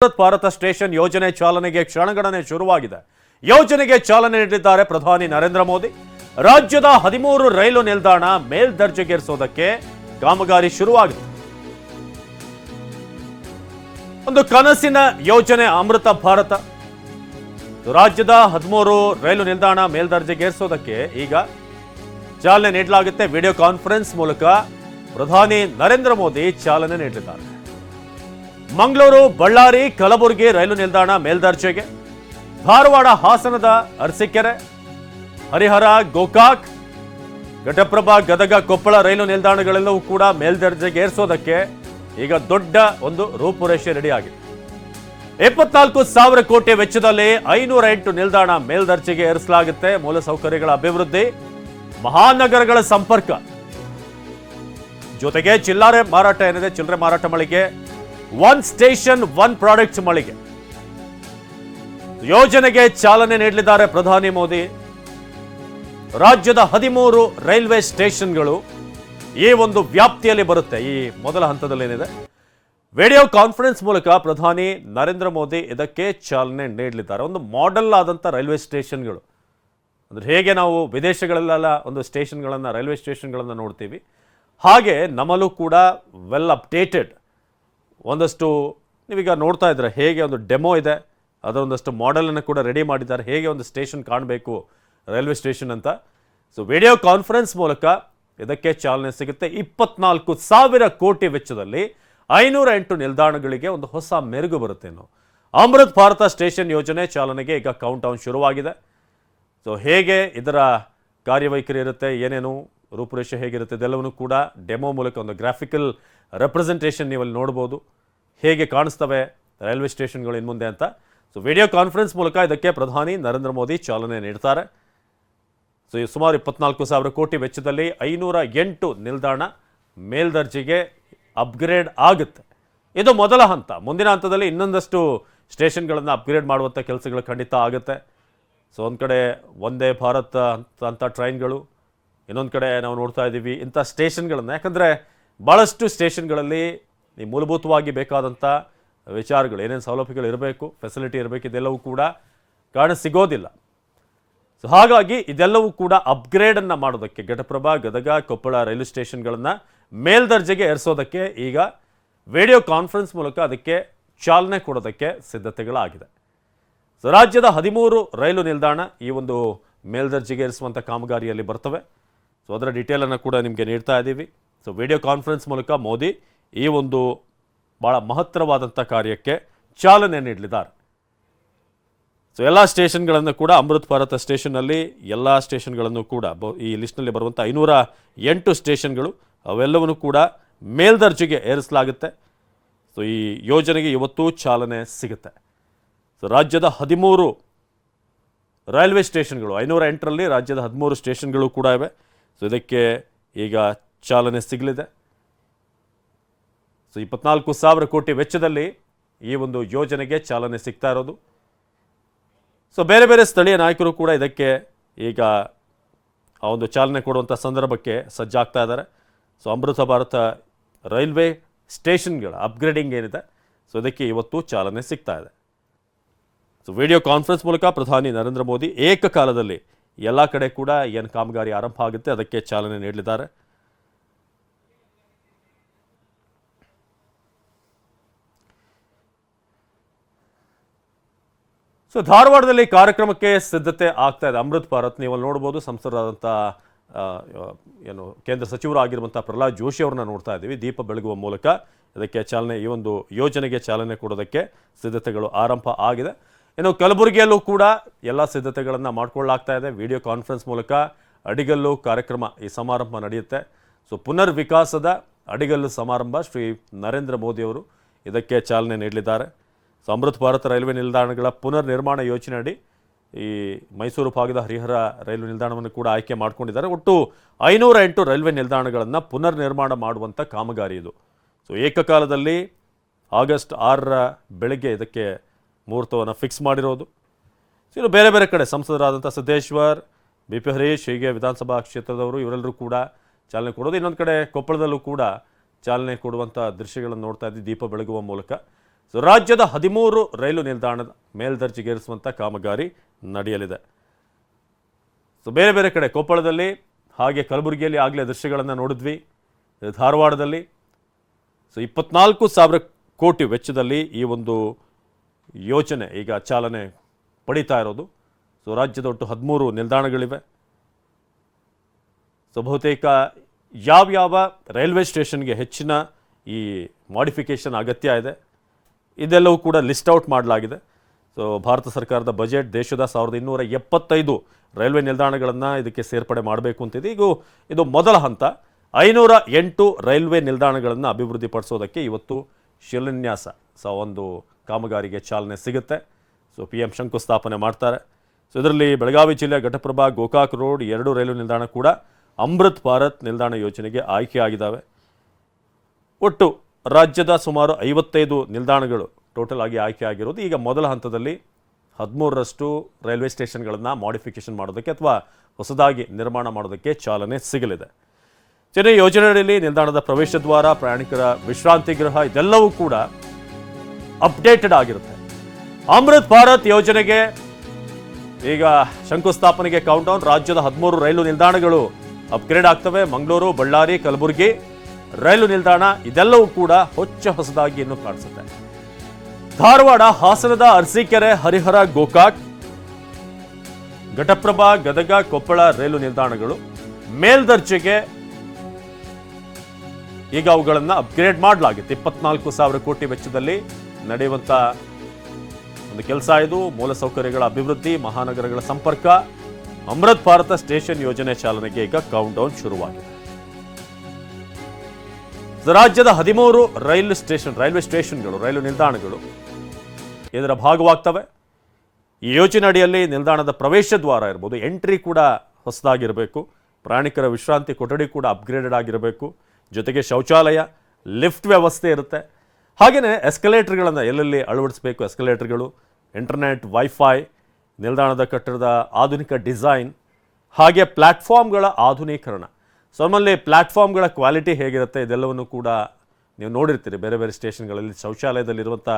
Bharat station ಯೋಜನೆ ಚಾಲನೆಗೆ ಕ್ಷಣಗಣನೆ ಶುರುವಾಗಿದೆ. ಯೋಜನೆಗೆ ಚಾಲನೆ ನೀಡಿದ್ದಾರೆ ಪ್ರಧಾನಿ ನರೇಂದ್ರ ಮೋದಿ. ರಾಜ್ಯದ 13 ರೈಲು ನಿಲ್ದಾಣ ಮೇಲ್ದರ್ಜೆಗೇರಿಸೋದಕ್ಕೆ ಕಾಮಗಾರಿ ಶುರುವಾಗಿದೆ. ಒಂದು ಕನಸಿನ ಯೋಜನೆ ಅಮೃತ ಭಾರತ. ರಾಜ್ಯದ 13 ರೈಲು ನಿಲ್ದಾಣ ಮೇಲ್ದರ್ಜೆಗೇರಿಸೋದಕ್ಕೆ ಈಗ ಚಾಲನೆ ನೀಡಲಾಗುತ್ತೆ. ವಿಡಿಯೋ ಕಾನ್ಫರೆನ್ಸ್ ಮೂಲಕ ಪ್ರಧಾನಿ ನರೇಂದ್ರ ಮೋದಿ ಚಾಲನೆ ನೀಡಿದ್ದಾರೆ. ಮಂಗಳೂರು, ಬಳ್ಳಾರಿ, ಕಲಬುರಗಿ ರೈಲು ನಿಲ್ದಾಣ ಮೇಲ್ದರ್ಜೆಗೆ, ಧಾರವಾಡ, ಹಾಸನದ ಅರಸೀಕೆರೆ, ಹರಿಹರ, ಗೋಕಾಕ್, ಘಟಪ್ರಭಾ, ಗದಗ, ಕೊಪ್ಪಳ ರೈಲು ನಿಲ್ದಾಣಗಳೆಲ್ಲವೂ ಕೂಡ ಮೇಲ್ದರ್ಜೆಗೆ ಏರಿಸೋದಕ್ಕೆ ಈಗ ದೊಡ್ಡ ಒಂದು ರೂಪುರೇಷೆ ರೆಡಿಯಾಗಿದೆ. 24,000 ಕೋಟಿ ವೆಚ್ಚದಲ್ಲಿ 508 ನಿಲ್ದಾಣ ಮೇಲ್ದರ್ಜೆಗೆ ಏರಿಸಲಾಗುತ್ತೆ. ಮೂಲಸೌಕರ್ಯಗಳ ಅಭಿವೃದ್ಧಿ, ಮಹಾನಗರಗಳ ಸಂಪರ್ಕ ಜೊತೆಗೆ ಚಿಲ್ಲರೆ ಮಾರಾಟ ಏನಿದೆ, ಚಿಲ್ಲರೆ ಮಾರಾಟ ಮಳಿಗೆ, ಒನ್ ಸ್ಟೇಷನ್ ಒನ್ ಪ್ರಾಡಕ್ಟ್ಸ್ ಮಳಿಗೆ ಯೋಜನೆಗೆ ಚಾಲನೆ ನೀಡಲಿದ್ದಾರೆ ಪ್ರಧಾನಿ ಮೋದಿ. ರಾಜ್ಯದ 13 ರೈಲ್ವೆ ಸ್ಟೇಷನ್ಗಳು ಈ ಒಂದು ವ್ಯಾಪ್ತಿಯಲ್ಲಿ ಬರುತ್ತೆ. ಈ ಮೊದಲ ಹಂತದಲ್ಲಿ ಏನಿದೆ, ವಿಡಿಯೋ ಕಾನ್ಫರೆನ್ಸ್ ಮೂಲಕ ಪ್ರಧಾನಿ ನರೇಂದ್ರ ಮೋದಿ ಇದಕ್ಕೆ ಚಾಲನೆ ನೀಡಲಿದ್ದಾರೆ. ಒಂದು ಮಾಡೆಲ್ ಆದಂಥ ರೈಲ್ವೆ ಸ್ಟೇಷನ್ಗಳು, ಅಂದ್ರೆ ಹೇಗೆ ನಾವು ವಿದೇಶಗಳಲ್ಲೆಲ್ಲ ಒಂದು ಸ್ಟೇಷನ್ಗಳನ್ನು, ರೈಲ್ವೆ ಸ್ಟೇಷನ್ಗಳನ್ನು ನೋಡ್ತೀವಿ, ಹಾಗೆ ನಮ್ಮಲ್ಲೂ ಕೂಡ ವೆಲ್ ಅಪ್ಡೇಟೆಡ್ ಒಂದಷ್ಟು ನೀವೀಗ ನೋಡ್ತಾ ಇದ್ರೆ ಹೇಗೆ ಒಂದು ಡೆಮೋ ಇದೆ, ಅದರ ಒಂದಷ್ಟು ಮಾಡೆಲನ್ನು ಕೂಡ ರೆಡಿ ಮಾಡಿದ್ದಾರೆ, ಹೇಗೆ ಒಂದು ಸ್ಟೇಷನ್ ಕಾಣಬೇಕು ರೈಲ್ವೆ ಸ್ಟೇಷನ್ ಅಂತ. ಸೊ ವಿಡಿಯೋ ಕಾನ್ಫರೆನ್ಸ್ ಮೂಲಕ ಇದಕ್ಕೆ ಚಾಲನೆ ಸಿಗುತ್ತೆ. 24,000 ಕೋಟಿ ವೆಚ್ಚದಲ್ಲಿ 508 ನಿಲ್ದಾಣಗಳಿಗೆ ಒಂದು ಹೊಸ ಮೆರುಗು ಬರುತ್ತೆ. ಇನ್ನು ಅಮೃತ್ ಭಾರತ ಸ್ಟೇಷನ್ ಯೋಜನೆ ಚಾಲನೆಗೆ ಈಗ ಕೌಂಟ್ ಡೌನ್ ಶುರುವಾಗಿದೆ. ಸೊ ಹೇಗೆ ಇದರ ಕಾರ್ಯವೈಖರಿ ಇರುತ್ತೆ, ಏನೇನು ರೂಪುರೇಷೆ ಹೇಗಿರುತ್ತೆ, ಇದೆಲ್ಲವನ್ನೂ ಕೂಡ ಡೆಮೋ ಮೂಲಕ ಒಂದು ಗ್ರಾಫಿಕಲ್ ರೆಪ್ರೆಸೆಂಟೇಷನ್ ನೀವಲ್ಲಿ ನೋಡ್ಬೋದು, ಹೇಗೆ ಕಾಣಿಸ್ತವೆ ರೈಲ್ವೆ ಸ್ಟೇಷನ್ಗಳು ಇನ್ನು ಮುಂದೆ ಅಂತ. ಸೊ ವಿಡಿಯೋ ಕಾನ್ಫರೆನ್ಸ್ ಮೂಲಕ ಇದಕ್ಕೆ ಪ್ರಧಾನಿ ನರೇಂದ್ರ ಮೋದಿ ಚಾಲನೆ ನೀಡ್ತಾರೆ. ಸೊ ಸುಮಾರು 24,000 ಕೋಟಿ ವೆಚ್ಚದಲ್ಲಿ 508 ನಿಲ್ದಾಣ ಮೇಲ್ದರ್ಜೆಗೆ ಅಪ್ಗ್ರೇಡ್ ಆಗುತ್ತೆ. ಇದು ಮೊದಲ ಹಂತ. ಮುಂದಿನ ಹಂತದಲ್ಲಿ ಇನ್ನೊಂದಷ್ಟು ಸ್ಟೇಷನ್ಗಳನ್ನು ಅಪ್ಗ್ರೇಡ್ ಮಾಡುವಂಥ ಕೆಲಸಗಳು ಖಂಡಿತ ಆಗುತ್ತೆ. ಸೊ ಒಂದು ಕಡೆ ವಂದೇ ಭಾರತ್ ಅಂತ ಟ್ರೈನ್ಗಳು, ಇನ್ನೊಂದು ಕಡೆ ನಾವು ನೋಡ್ತಾ ಇದ್ದೀವಿ ಇಂಥ ಸ್ಟೇಷನ್ಗಳನ್ನು. ಯಾಕಂದರೆ ಭಾಳಷ್ಟು ಸ್ಟೇಷನ್ಗಳಲ್ಲಿ ಈ ಮೂಲಭೂತವಾಗಿ ಬೇಕಾದಂಥ ವಿಚಾರಗಳು, ಏನೇನು ಸೌಲಭ್ಯಗಳು ಇರಬೇಕು, ಫೆಸಿಲಿಟಿ ಇರಬೇಕು, ಇದೆಲ್ಲವೂ ಕೂಡ ಕಾಣ ಸಿಗೋದಿಲ್ಲ. ಸೊ ಹಾಗಾಗಿ ಇದೆಲ್ಲವೂ ಕೂಡ ಅಪ್ಗ್ರೇಡನ್ನು ಮಾಡೋದಕ್ಕೆ ಘಟಪ್ರಭಾ, ಗದಗ, ಕೊಪ್ಪಳ ರೈಲ್ವೆ ಸ್ಟೇಷನ್ಗಳನ್ನು ಮೇಲ್ದರ್ಜೆಗೆ ಏರಿಸೋದಕ್ಕೆ ಈಗ ವಿಡಿಯೋ ಕಾನ್ಫರೆನ್ಸ್ ಮೂಲಕ ಅದಕ್ಕೆ ಚಾಲನೆ ಕೊಡೋದಕ್ಕೆ ಸಿದ್ಧತೆಗಳಾಗಿದೆ. ಸೊ ರಾಜ್ಯದ 13 ರೈಲು ನಿಲ್ದಾಣ ಈ ಒಂದು ಮೇಲ್ದರ್ಜೆಗೆ ಏರಿಸುವಂಥ ಕಾಮಗಾರಿಯಲ್ಲಿ ಬರ್ತವೆ. ಸೊ ಅದರ ಡೀಟೇಲನ್ನು ಕೂಡ ನಿಮಗೆ ನೀಡ್ತಾ ಇದ್ದೀವಿ. ಸೊ ವಿಡಿಯೋ ಕಾನ್ಫರೆನ್ಸ್ ಮೂಲಕ ಮೋದಿ ಈ ಒಂದು ಭಾಳ ಮಹತ್ತರವಾದಂಥ ಕಾರ್ಯಕ್ಕೆ ಚಾಲನೆ ನೀಡಲಿದ್ದಾರೆ. ಸೊ ಎಲ್ಲ ಸ್ಟೇಷನ್ಗಳನ್ನು ಕೂಡ ಅಮೃತ್ ಭಾರತ ಸ್ಟೇಷನ್ನಲ್ಲಿ ಎಲ್ಲ ಸ್ಟೇಷನ್ಗಳನ್ನು ಕೂಡ ಈ ಲಿಸ್ಟ್ನಲ್ಲಿ ಬರುವಂಥ 508 ಸ್ಟೇಷನ್ಗಳು ಅವೆಲ್ಲವನ್ನೂ ಕೂಡ ಮೇಲ್ದರ್ಜೆಗೆ ಏರಿಸಲಾಗುತ್ತೆ. ಸೊ ಈ ಯೋಜನೆಗೆ ಇವತ್ತು ಚಾಲನೆ ಸಿಗುತ್ತೆ. ಸೊ ರಾಜ್ಯದ 13 ರೈಲ್ವೆ ಸ್ಟೇಷನ್ಗಳು, 508ರಲ್ಲಿ ರಾಜ್ಯದ 13 ಸ್ಟೇಷನ್ಗಳು ಕೂಡ ಇವೆ. ಸೊ ಇದಕ್ಕೆ ಈಗ ಚಾಲನೆ ಸಿಗಲಿದೆ. ಸೊ 24,000 ಕೋಟಿ ವೆಚ್ಚದಲ್ಲಿ ಈ ಒಂದು ಯೋಜನೆಗೆ ಚಾಲನೆ ಸಿಗ್ತಾ ಇರೋದು. ಸೊ ಬೇರೆ ಬೇರೆ ಸ್ಥಳೀಯ ನಾಯಕರು ಕೂಡ ಇದಕ್ಕೆ ಈಗ ಆ ಒಂದು ಚಾಲನೆ ಕೊಡುವಂಥ ಸಂದರ್ಭಕ್ಕೆ ಸಜ್ಜಾಗ್ತಾ ಇದ್ದಾರೆ. ಸೊ ಅಮೃತ ಭಾರತ ರೈಲ್ವೆ ಸ್ಟೇಷನ್ಗಳ ಅಪ್ಗ್ರೇಡಿಂಗ್ ಏನಿದೆ, ಸೊ ಇದಕ್ಕೆ ಇವತ್ತು ಚಾಲನೆ ಸಿಗ್ತಾ ಇದೆ. ಸೊ ವಿಡಿಯೋ ಕಾನ್ಫರೆನ್ಸ್ ಮೂಲಕ ಪ್ರಧಾನಿ ನರೇಂದ್ರ ಮೋದಿ ಏಕಕಾಲದಲ್ಲಿ ಎಲ್ಲ ಕಡೆ ಕೂಡ ಏನು ಕಾಮಗಾರಿ ಆರಂಭ ಆಗುತ್ತೆ ಅದಕ್ಕೆ ಚಾಲನೆ ನೀಡಲಿದ್ದಾರೆ. ಸೊ ಧಾರವಾಡದಲ್ಲಿ ಕಾರ್ಯಕ್ರಮಕ್ಕೆ ಸಿದ್ಧತೆ ಆಗ್ತಾ ಇದೆ. ಅಮೃತ್ ಭಾರತ್ ನೀವಲ್ಲಿ ನೋಡ್ಬೋದು. ಸಂಸದರಾದಂಥ ಏನು ಕೇಂದ್ರ ಸಚಿವರಾಗಿರುವಂಥ ಪ್ರಹ್ಲಾದ್ ಜೋಶಿ ಅವ್ರನ್ನ ನೋಡ್ತಾ ಇದ್ದೀವಿ. ದೀಪ ಬೆಳಗುವ ಮೂಲಕ ಇದಕ್ಕೆ ಚಾಲನೆ, ಈ ಒಂದು ಯೋಜನೆಗೆ ಚಾಲನೆ ಕೊಡೋದಕ್ಕೆ ಸಿದ್ಧತೆಗಳು ಆರಂಭ ಆಗಿದೆ. ಇನ್ನು ಕಲಬುರಗಿಯಲ್ಲೂ ಕೂಡ ಎಲ್ಲ ಸಿದ್ಧತೆಗಳನ್ನು ಮಾಡಿಕೊಳ್ಳಲಾಗ್ತಾ ಇದೆ. ವಿಡಿಯೋ ಕಾನ್ಫರೆನ್ಸ್ ಮೂಲಕ ಅಡಿಗಲ್ಲು ಕಾರ್ಯಕ್ರಮ, ಈ ಸಮಾರಂಭ ನಡೆಯುತ್ತೆ. ಸೊ ಪುನರ್ ವಿಕಾಸದ ಅಡಿಗಲ್ಲು ಸಮಾರಂಭ ಶ್ರೀ ನರೇಂದ್ರ ಮೋದಿಯವರು ಇದಕ್ಕೆ ಚಾಲನೆ ನೀಡಲಿದ್ದಾರೆ. ಸೊ ಅಮೃತ್ ಭಾರತ ರೈಲ್ವೆ ನಿಲ್ದಾಣಗಳ ಪುನರ್ ನಿರ್ಮಾಣ ಯೋಜನೆ ಅಡಿ ಈ ಮೈಸೂರು ಭಾಗದ ಹರಿಹರ ರೈಲ್ವೆ ನಿಲ್ದಾಣವನ್ನು ಕೂಡ ಆಯ್ಕೆ ಮಾಡ್ಕೊಂಡಿದ್ದಾರೆ. ಒಟ್ಟು 508 ರೈಲ್ವೆ ನಿಲ್ದಾಣಗಳನ್ನು ಪುನರ್ ನಿರ್ಮಾಣ ಮಾಡುವಂಥ ಕಾಮಗಾರಿ ಇದು. ಸೊ ಏಕಕಾಲದಲ್ಲಿ ಆಗಸ್ಟ್ 6ರ ಬೆಳಗ್ಗೆ ಇದಕ್ಕೆ ಮುಹೂರ್ತವನ್ನು ಫಿಕ್ಸ್ ಮಾಡಿರೋದು. ಸೊ ಇನ್ನು ಬೇರೆ ಬೇರೆ ಕಡೆ ಸಂಸದರಾದಂಥ ಸಿದ್ದೇಶ್ವರ್, ಬಿ ಪಿ ಹರೀಶ್, ಹೀಗೆ ವಿಧಾನಸಭಾ ಕ್ಷೇತ್ರದವರು ಇವರೆಲ್ಲರೂ ಕೂಡ ಚಾಲನೆ ಕೊಡೋದು. ಇನ್ನೊಂದು ಕಡೆ ಕೊಪ್ಪಳದಲ್ಲೂ ಕೂಡ ಚಾಲನೆ ಕೊಡುವಂಥ ದೃಶ್ಯಗಳನ್ನು ನೋಡ್ತಾ ಇದ್ದೀವಿ ದೀಪ ಬೆಳಗುವ ಮೂಲಕ. ಸೊ ರಾಜ್ಯದ 13 ರೈಲು ನಿಲ್ದಾಣದ ಮೇಲ್ದರ್ಜೆಗೇರಿಸುವಂಥ ಕಾಮಗಾರಿ ನಡೆಯಲಿದೆ. ಸೊ ಬೇರೆ ಬೇರೆ ಕಡೆ ಕೊಪ್ಪಳದಲ್ಲಿ ಹಾಗೆ ಕಲಬುರಗಿಯಲ್ಲಿ ಆಗಲೇ ದೃಶ್ಯಗಳನ್ನು ನೋಡಿದ್ವಿ. ಧಾರವಾಡದಲ್ಲಿ ಸೊ 24,000 ಕೋಟಿ ವೆಚ್ಚದಲ್ಲಿ ಈ ಒಂದು ಯೋಜನೆ ಈಗ ಚಾಲನೆ ಪಡಿತಾ ಇರೋದು. ಸೊ ರಾಜ್ಯದ ಒಟ್ಟು 13 ನಿಲ್ದಾಣಗಳಿವೆ. ಸೊ ಬಹುತೇಕ ಯಾವ್ಯಾವ ರೈಲ್ವೆ ಸ್ಟೇಷನ್ಗೆ ಹೆಚ್ಚಿನ ಈ ಮಾಡಿಫಿಕೇಷನ್ ಅಗತ್ಯ ಇದೆ ಇದೆಲ್ಲವೂ ಕೂಡ ಲಿಸ್ಟ್ ಔಟ್ ಮಾಡಲಾಗಿದೆ. ಸೊ ಭಾರತ ಸರ್ಕಾರದ ಬಜೆಟ್ ದೇಶದ 1275 ರೈಲ್ವೆ ನಿಲ್ದಾಣಗಳನ್ನು ಇದಕ್ಕೆ ಸೇರ್ಪಡೆ ಮಾಡಬೇಕು ಅಂತಿದೆ. ಈಗ ಇದು ಮೊದಲ ಹಂತ. 508 ರೈಲ್ವೆ ನಿಲ್ದಾಣಗಳನ್ನು ಅಭಿವೃದ್ಧಿಪಡಿಸೋದಕ್ಕೆ ಇವತ್ತು ಶಿಲಾನ್ಯಾಸ ಒಂದು ಕಾಮಗಾರಿಗೆ ಚಾಲನೆ ಸಿಗುತ್ತೆ. ಸೊ PM ಶಂಕುಸ್ಥಾಪನೆ ಮಾಡ್ತಾರೆ. ಸೊ ಇದರಲ್ಲಿ ಬೆಳಗಾವಿ ಜಿಲ್ಲೆಯ ಘಟಪ್ರಭಾ ಗೋಕಾಕ್ ರೋಡ್ 2 ರೈಲು ನಿಲ್ದಾಣ ಕೂಡ ಅಮೃತ್ ಭಾರತ್ ನಿಲ್ದಾಣ ಯೋಜನೆಗೆ ಆಯ್ಕೆಯಾಗಿದ್ದಾವೆ. ಒಟ್ಟು ರಾಜ್ಯದ ಸುಮಾರು 55 ನಿಲ್ದಾಣಗಳು ಟೋಟಲ್ ಆಗಿ ಆಯ್ಕೆ ಆಗಿರೋದು. ಈಗ ಮೊದಲ ಹಂತದಲ್ಲಿ 13ರಷ್ಟು ರೈಲ್ವೆ ಸ್ಟೇಷನ್ಗಳನ್ನು ಮಾಡಿಫಿಕೇಷನ್ ಮಾಡೋದಕ್ಕೆ ಅಥವಾ ಹೊಸದಾಗಿ ನಿರ್ಮಾಣ ಮಾಡೋದಕ್ಕೆ ಚಾಲನೆ ಸಿಗಲಿದೆ. ಚೆನ್ನೈ ಯೋಜನೆಯಲ್ಲಿ ನಿಲ್ದಾಣದ ಪ್ರವೇಶ ದ್ವಾರ, ಪ್ರಯಾಣಿಕರ ವಿಶ್ರಾಂತಿ ಗೃಹ ಇದೆಲ್ಲವೂ ಕೂಡ ಅಪ್ಡೇಟೆಡ್ ಆಗಿರುತ್ತೆ. ಅಮೃತ್ ಭಾರತ್ ಯೋಜನೆಗೆ ಈಗ ಶಂಕುಸ್ಥಾಪನೆಗೆ ಕೌಂಟೌನ್. ರಾಜ್ಯದ 13 ರೈಲು ನಿಲ್ದಾಣಗಳು ಅಪ್ಗ್ರೇಡ್ ಆಗ್ತವೆ. ಮಂಗಳೂರು, ಬಳ್ಳಾರಿ, ಕಲಬುರಗಿ ರೈಲು ನಿಲ್ದಾಣ ಇದೆಲ್ಲವೂ ಕೂಡ ಹೊಸದಾಗಿ ಇನ್ನು ಕಾಣಿಸುತ್ತೆ. ಧಾರವಾಡ, ಹಾಸನದ ಅರಸೀಕೆರೆ, ಹರಿಹರ, ಗೋಕಾಕ್, ಘಟಪ್ರಭಾ, ಗದಗ, ಕೊಪ್ಪಳ ರೈಲು ನಿಲ್ದಾಣಗಳು ಮೇಲ್ದರ್ಜೆಗೆ ಈಗ ಅವುಗಳನ್ನು ಅಪ್ಗ್ರೇಡ್ ಮಾಡಲಾಗಿತ್ತು. 24,000 ಕೋಟಿ ವೆಚ್ಚದಲ್ಲಿ ನಡೆಯುವಂತ ಒಂದು ಕೆಲಸ ಇದು. ಮೂಲಸೌಕರ್ಯಗಳ ಅಭಿವೃದ್ಧಿ, ಮಹಾನಗರಗಳ ಸಂಪರ್ಕ, ಅಮೃತ್ ಭಾರತ ಸ್ಟೇಷನ್ ಯೋಜನೆ ಚಾಲನೆಗೆ ಈಗ ಕೌಂಟ್ ಡೌನ್ ಶುರುವಾಗಿದೆ. ರಾಜ್ಯದ 13 ರೈಲ್ವೆ ಸ್ಟೇಷನ್ಗಳು, ರೈಲು ನಿಲ್ದಾಣಗಳು ಇದರ ಭಾಗವಾಗ್ತವೆ. ಈ ಯೋಜನೆ ಅಡಿಯಲ್ಲಿ ನಿಲ್ದಾಣದ ಪ್ರವೇಶ ದ್ವಾರ ಇರ್ಬೋದು, ಎಂಟ್ರಿ ಕೂಡ ಹೊಸದಾಗಿರಬೇಕು. ಪ್ರಯಾಣಿಕರ ವಿಶ್ರಾಂತಿ ಕೊಠಡಿ ಕೂಡ ಅಪ್ಗ್ರೇಡೆಡ್ ಆಗಿರಬೇಕು. ಜೊತೆಗೆ ಶೌಚಾಲಯ, ಲಿಫ್ಟ್ ವ್ಯವಸ್ಥೆ ಇರುತ್ತೆ. ಹಾಗೆಯೇ ಎಸ್ಕಲೇಟರ್ಗಳನ್ನು ಎಲ್ಲೆಲ್ಲಿ ಅಳವಡಿಸಬೇಕು, ಎಸ್ಕಲೇಟರ್ಗಳು, ಇಂಟರ್ನೆಟ್, ವೈಫೈ, ನಿಲ್ದಾಣದ ಕಟ್ಟಡದ ಆಧುನಿಕ ಡಿಸೈನ್, ಹಾಗೆ ಪ್ಲ್ಯಾಟ್ಫಾರ್ಮ್ಗಳ ಆಧುನೀಕರಣ. ಸೊ ನಮ್ಮಲ್ಲಿ ಪ್ಲ್ಯಾಟ್ಫಾರ್ಮ್ಗಳ ಕ್ವಾಲಿಟಿ ಹೇಗಿರುತ್ತೆ ಇದೆಲ್ಲವನ್ನು ಕೂಡ ನೀವು ನೋಡಿರ್ತೀರಿ. ಬೇರೆ ಬೇರೆ ಸ್ಟೇಷನ್ಗಳಲ್ಲಿ ಶೌಚಾಲಯದಲ್ಲಿರುವಂಥ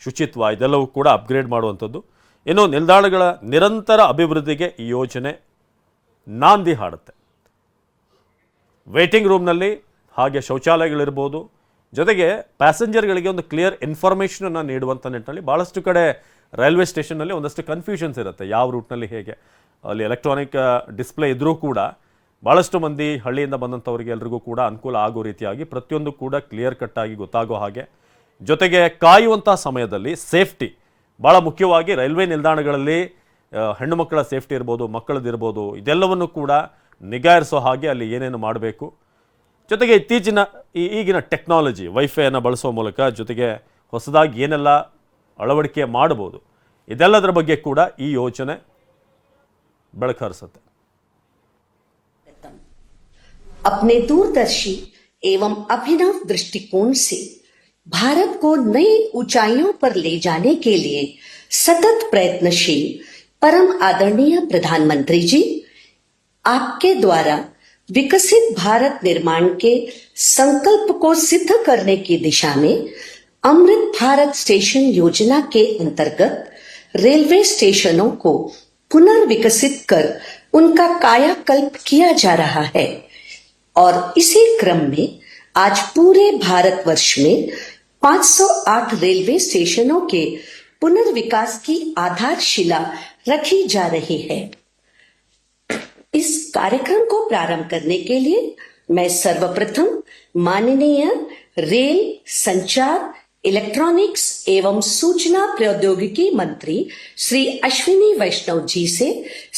ಶುಚಿತ್ವ ಇದೆಲ್ಲವೂ ಕೂಡ ಅಪ್ಗ್ರೇಡ್ ಮಾಡುವಂಥದ್ದು. ಇನ್ನು ನಿಲ್ದಾಣಗಳ ನಿರಂತರ ಅಭಿವೃದ್ಧಿಗೆ ಈ ಯೋಜನೆ ನಾಂದಿ ಹಾಡುತ್ತೆ. ವೇಟಿಂಗ್ ರೂಮ್ನಲ್ಲಿ ಹಾಗೆ ಶೌಚಾಲಯಗಳಿರ್ಬೋದು, ಜೊತೆಗೆ ಪ್ಯಾಸೆಂಜರ್ಗಳಿಗೆ ಒಂದು ಕ್ಲಿಯರ್ ಇನ್ಫಾರ್ಮೇಷನನ್ನು ನೀಡುವಂಥ ನಿಟ್ಟಿನಲ್ಲಿ ಭಾಳಷ್ಟು ಕಡೆ ರೈಲ್ವೆ ಸ್ಟೇಷನ್ನಲ್ಲಿ ಒಂದಷ್ಟು ಕನ್ಫ್ಯೂಷನ್ಸ್ ಇರುತ್ತೆ. ಯಾವ ರೂಟ್ನಲ್ಲಿ ಹೇಗೆ, ಅಲ್ಲಿ ಎಲೆಕ್ಟ್ರಾನಿಕ್ ಡಿಸ್ಪ್ಲೇ ಇದ್ದರೂ ಕೂಡ ಭಾಳಷ್ಟು ಮಂದಿ ಹಳ್ಳಿಯಿಂದ ಬಂದಂಥವ್ರಿಗೆ ಎಲ್ರಿಗೂ ಕೂಡ ಅನುಕೂಲ ಆಗೋ ರೀತಿಯಾಗಿ ಪ್ರತಿಯೊಂದು ಕೂಡ ಕ್ಲಿಯರ್ ಕಟ್ಟಾಗಿ ಗೊತ್ತಾಗೋ ಹಾಗೆ, ಜೊತೆಗೆ ಕಾಯುವಂಥ ಸಮಯದಲ್ಲಿ ಸೇಫ್ಟಿ ಭಾಳ ಮುಖ್ಯವಾಗಿ ರೈಲ್ವೆ ನಿಲ್ದಾಣಗಳಲ್ಲಿ ಹೆಣ್ಣು ಮಕ್ಕಳ ಸೇಫ್ಟಿ ಇರ್ಬೋದು, ಮಕ್ಕಳದಿರ್ಬೋದು, ಇದೆಲ್ಲವನ್ನು ಕೂಡ ನಿಗಾ ಇರಿಸೋ ಹಾಗೆ ಅಲ್ಲಿ ಏನೇನು ಮಾಡಬೇಕು. ಜೊತೆಗೆ ಈಗಿನ ಟೆಕ್ನಾಲಜಿ ವೈಫೈಯನ್ನು ಬಳಸೋ ಮೂಲಕ ಜೊತೆಗೆ ಹೊಸದಾಗಿ ಏನೆಲ್ಲ ಅಳವಡಿಕೆ ಮಾಡಬಹುದು ಇದೆಲ್ಲದರ ಬಗ್ಗೆ ಕೂಡ ಈ ಯೋಜನೆ ಬೆಳಕು ಹರಿಸುತ್ತೆ. अपने दूरदर्शी एवं अभिनव दृष्टिकोण से भारत को नई ऊंचाइयों पर ले जाने के लिए सतत प्रयत्नशील परम आदरणीय प्रधानमंत्री जी, आपके द्वारा विकसित भारत निर्माण के संकल्प को सिद्ध करने की दिशा में अमृत भारत स्टेशन योजना के अंतर्गत रेलवे स्टेशनों को पुनर्विकसित कर उनका कायाकल्प किया जा रहा है और इसी क्रम में आज पूरे भारतवर्ष में 508 रेलवे स्टेशनों के पुनर्विकास की आधारशिला रखी जा रही है। इस कार्यक्रम को प्रारंभ करने के लिए मैं सर्वप्रथम माननीय रेल, संचार, इलेक्ट्रॉनिक्स एवं सूचना प्रौद्योगिकी मंत्री श्री अश्विनी वैष्णव जी से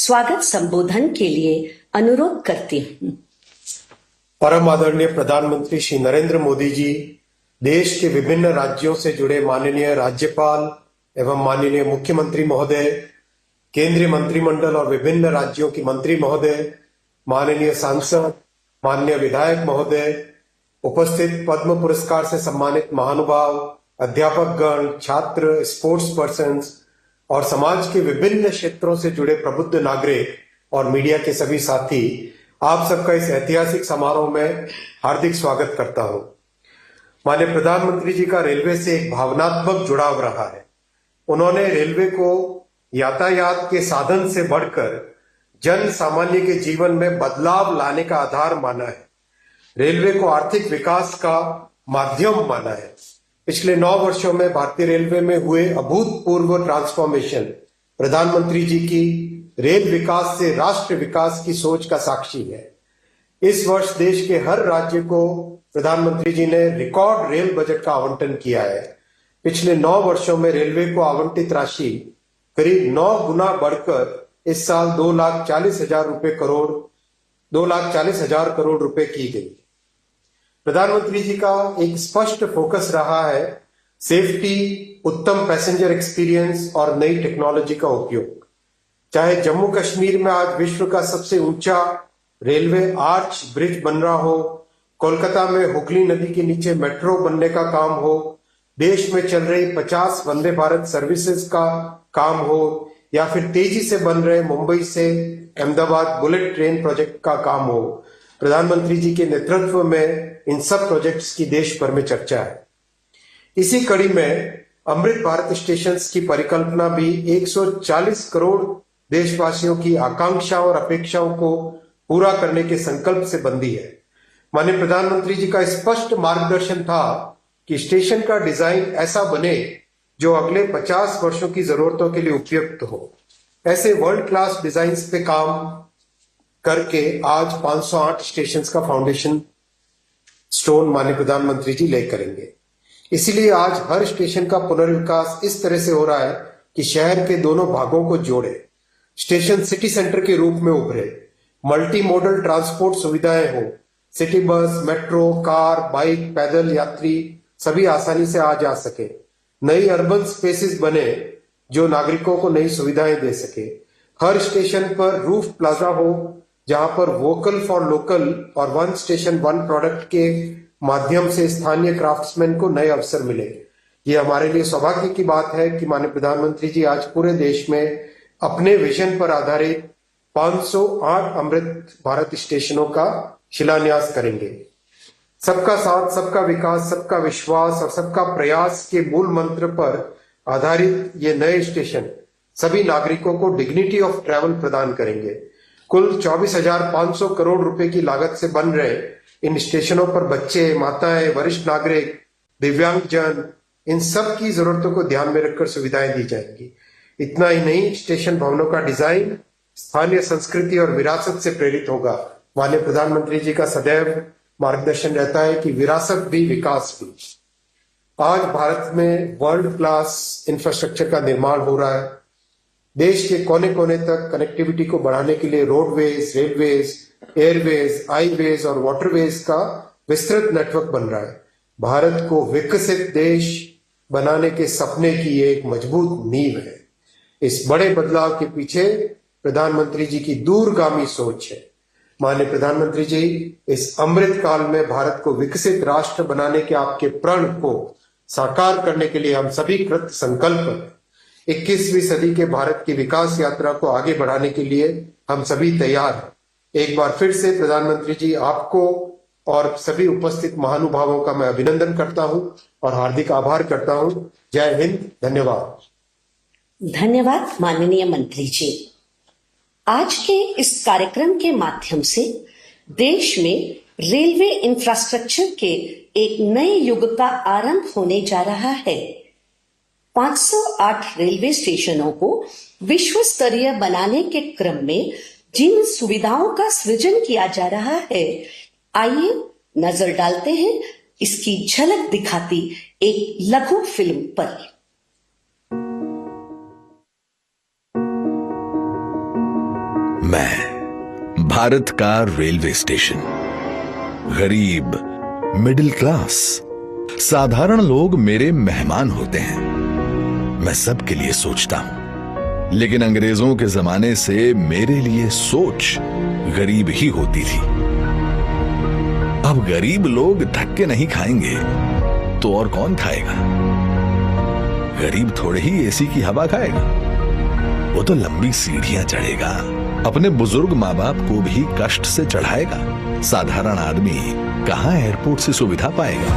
स्वागत संबोधन के लिए अनुरोध करती हूँ। परम आदरणीय प्रधानमंत्री श्री नरेंद्र मोदी जी, देश के विभिन्न राज्यों से जुड़े माननीय राज्यपाल एवं माननीय मुख्यमंत्री महोदय, केंद्रीय मंत्रिमंडल और विभिन्न राज्यों की मंत्री महोदय, माननीय सांसद, माननीय विधायक महोदय, उपस्थित पद्म पुरस्कार से सम्मानित महानुभाव, अध्यापकगण, छात्र, स्पोर्ट्स पर्सन्स और समाज के विभिन्न क्षेत्रों से जुड़े प्रबुद्ध नागरिक और मीडिया के सभी साथी, आप सबका इस ऐतिहासिक समारोह में हार्दिक स्वागत करता हूं। माननीय प्रधानमंत्री जी का रेलवे से एक भावनात्मक जुड़ाव रहा है। उन्होंने रेलवे को यातायात के साधन से बढ़कर जन सामान्य के जीवन में बदलाव लाने का आधार माना है। रेलवे को आर्थिक विकास का माध्यम माना है। पिछले 9 वर्षों में भारतीय रेलवे में हुए अभूतपूर्व ट्रांसफॉर्मेशन प्रधानमंत्री जी की रेल विकास से राष्ट्र विकास की सोच का साक्षी है। इस वर्ष देश के हर राज्य को प्रधानमंत्री जी ने रिकॉर्ड रेल बजट का आवंटन किया है। पिछले 9 वर्षों में रेलवे को आवंटित राशि करीब 9 गुना बढ़कर इस साल 2,40,000 करोड़ रुपए की गई। प्रधानमंत्री जी का एक स्पष्ट फोकस रहा है सेफ्टी, उत्तम पैसेंजर एक्सपीरियंस और नई टेक्नोलॉजी का उपयोग। चाहे जम्मू कश्मीर में आज विश्व का सबसे ऊंचा रेलवे आर्च ब्रिज बन रहा हो, कोलकाता में हुगली नदी के नीचे मेट्रो बनने का काम हो, देश में चल रही 50 वंदे भारत सर्विसेज का काम हो, या फिर तेजी से बन रहे मुंबई से अहमदाबाद बुलेट ट्रेन प्रोजेक्ट का काम हो, प्रधानमंत्री जी के नेतृत्व में इन सब प्रोजेक्ट्स की देश भर में चर्चा है। इसी कड़ी में अमृत भारत स्टेशन की परिकल्पना भी 140 करोड़ देशवासियों की आकांक्षाओं और अपेक्षाओं को पूरा करने के संकल्प से बंधी है। माननीय प्रधानमंत्री जी का स्पष्ट मार्गदर्शन था कि स्टेशन का डिजाइन ऐसा बने जो अगले 50 वर्षों की जरूरतों के लिए उपयुक्त हो। ऐसे वर्ल्ड क्लास डिजाइन पे काम करके आज 508 स्टेशन का फाउंडेशन स्टोन माननीय प्रधानमंत्री जी ले करेंगे। इसीलिए आज हर स्टेशन का पुनर्विकास इस तरह से हो रहा है कि शहर के दोनों भागों को जोड़े, स्टेशन सिटी सेंटर के रूप में उभरे, मल्टी मोडल ट्रांसपोर्ट सुविधाएं हो, city bus, metro, car, bike, पैदल यात्री सभी आसानी से आ जा सके, नई अर्बन स्पेसेस बने जो नागरिकों को नई सुविधाएं दे सके, हर स्टेशन पर रूफ प्लाजा हो जहां पर वोकल फॉर लोकल और वन स्टेशन वन प्रोडक्ट के माध्यम से स्थानीय क्राफ्ट्समैन को नए अवसर मिले। ये हमारे लिए सौभाग्य की बात है कि माननीय प्रधानमंत्री जी आज पूरे देश में अपने विजन पर आधारित 508 अमृत भारत स्टेशनों का शिलान्यास करेंगे। सबका साथ, सबका विकास, सबका विश्वास और सबका प्रयास के मूल मंत्र पर आधारित ये नए स्टेशन सभी नागरिकों को डिग्निटी ऑफ ट्रैवल प्रदान करेंगे। कुल 24,500 करोड़ रुपए की लागत से बन रहे इन स्टेशनों पर बच्चे, माताएं, वरिष्ठ नागरिक, दिव्यांगजन, इन सब की जरूरतों को ध्यान में रखकर सुविधाएं दी जाएंगी। इतना ही नहीं, स्टेशन भवनों का डिजाइन स्थानीय संस्कृति और विरासत से प्रेरित होगा। माननीय प्रधानमंत्री जी का सदैव मार्गदर्शन रहता है कि विरासत भी विकास भी। आज भारत में वर्ल्ड क्लास इंफ्रास्ट्रक्चर का निर्माण हो रहा है। देश के कोने कोने तक कनेक्टिविटी को बढ़ाने के लिए रोडवेज, रेलवेज, एयरवेज, हाईवेज और वाटरवेज का विस्तृत नेटवर्क बन रहा है। भारत को विकसित देश बनाने के सपने की एक मजबूत नींव है। इस बड़े बदलाव के पीछे प्रधानमंत्री जी की दूरगामी सोच है। माननीय प्रधानमंत्री जी, इस अमृत काल में भारत को विकसित राष्ट्र बनाने के आपके प्रण को साकार करने के लिए हम सभी कृत संकल्प हैं। 21वीं सदी के भारत की विकास यात्रा को आगे बढ़ाने के लिए हम सभी तैयार हैं। एक बार फिर से प्रधानमंत्री जी, आपको और सभी उपस्थित महानुभावों का मैं अभिनंदन करता हूं और हार्दिक आभार करता हूं। जय हिंद, धन्यवाद। धन्यवाद माननीय मंत्री जी। आज के इस कार्यक्रम के माध्यम से देश में रेलवे इंफ्रास्ट्रक्चर के एक नए युग का आरंभ होने जा रहा है। 508 रेलवे स्टेशनों को विश्व स्तरीय बनाने के क्रम में जिन सुविधाओं का सृजन किया जा रहा है, आइए नजर डालते हैं इसकी झलक दिखाती एक लघु फिल्म पर। मैं भारत का रेलवे स्टेशन, गरीब, मिडिल क्लास, साधारण लोग मेरे मेहमान होते हैं। मैं सबके लिए सोचता हूं, लेकिन अंग्रेजों के जमाने से मेरे लिए सोच गरीब ही होती थी। अब गरीब लोग धक्के नहीं खाएंगे तो और कौन खाएगा? गरीब थोड़े ही एसी की हवा खाएगा, वो तो लंबी सीढ़ियां चढ़ेगा, अपने बुजुर्ग माँ बाप को भी कष्ट से चढ़ाएगा। साधारण आदमी कहां एयरपोर्ट से सुविधा पाएगा?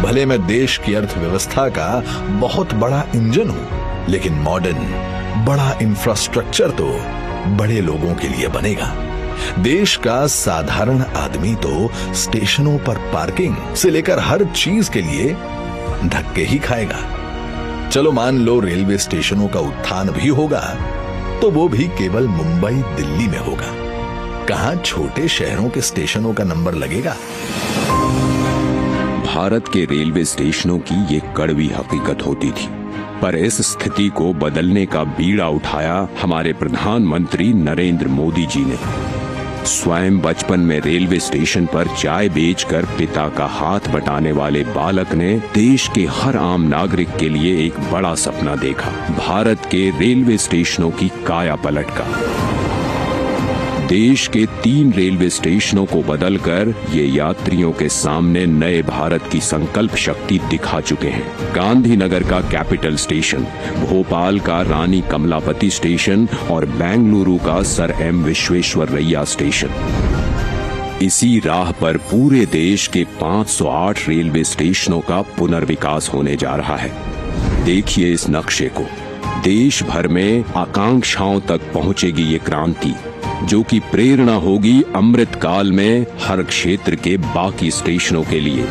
भले मैं देश की अर्थव्यवस्था का बहुत बड़ा इंजन हूं, लेकिन मॉडर्न बड़ा इंफ्रास्ट्रक्चर तो बड़े लोगों के लिए बनेगा। देश का साधारण आदमी तो स्टेशनों पर पार्किंग से लेकर हर चीज के लिए धक्के ही खाएगा। चलो मान लो रेलवे स्टेशनों का उत्थान भी होगा तो वो भी केवल मुंबई दिल्ली में होगा। कहां छोटे शहरों के स्टेशनों का नंबर लगेगा। भारत के रेलवे स्टेशनों की ये कड़वी हकीकत होती थी, पर इस स्थिति को बदलने का बीड़ा उठाया हमारे प्रधानमंत्री नरेंद्र मोदी जी ने। स्वयं बचपन में रेलवे स्टेशन पर चाय बेचकर पिता का हाथ बटाने वाले बालक ने देश के हर आम नागरिक के लिए एक बड़ा सपना देखा, भारत के रेलवे स्टेशनों की काया पलट का। देश के 3 रेलवे स्टेशनों को बदलकर ये यात्रियों के सामने नए भारत की संकल्प शक्ति दिखा चुके हैं। गांधीनगर का कैपिटल स्टेशन, भोपाल का रानी कमलापति स्टेशन और बेंगलुरु का सर एम विश्वेश्वरैया स्टेशन। इसी राह पर पूरे देश के 508 रेलवे स्टेशनों का पुनर्विकास होने जा रहा है। देखिए इस नक्शे को। देश भर में आकांक्षाओं तक पहुंचेगी ये क्रांति, जो कि प्रेरणा होगी अमृत काल में हर क्षेत्र के बाकी स्टेशनों के लिए।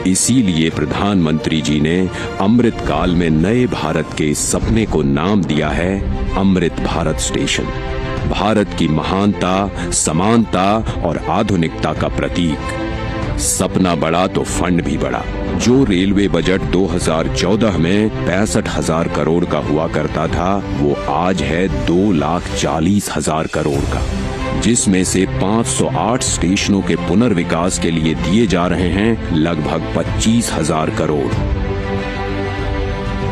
इसीलिए प्रधानमंत्री जी ने अमृत काल में नए भारत के इस सपने को नाम दिया है अमृत भारत स्टेशन। भारत की महानता, समानता और आधुनिकता का प्रतीक। सपना बड़ा तो फंड भी बड़ा। जो रेलवे बजट 2014 में 65,000 करोड़ का हुआ करता था, वो आज है 2,40,000 करोड़ का, जिसमें से 508 स्टेशनों के पुनर्विकास के लिए दिए जा रहे हैं लगभग 25,000 करोड़।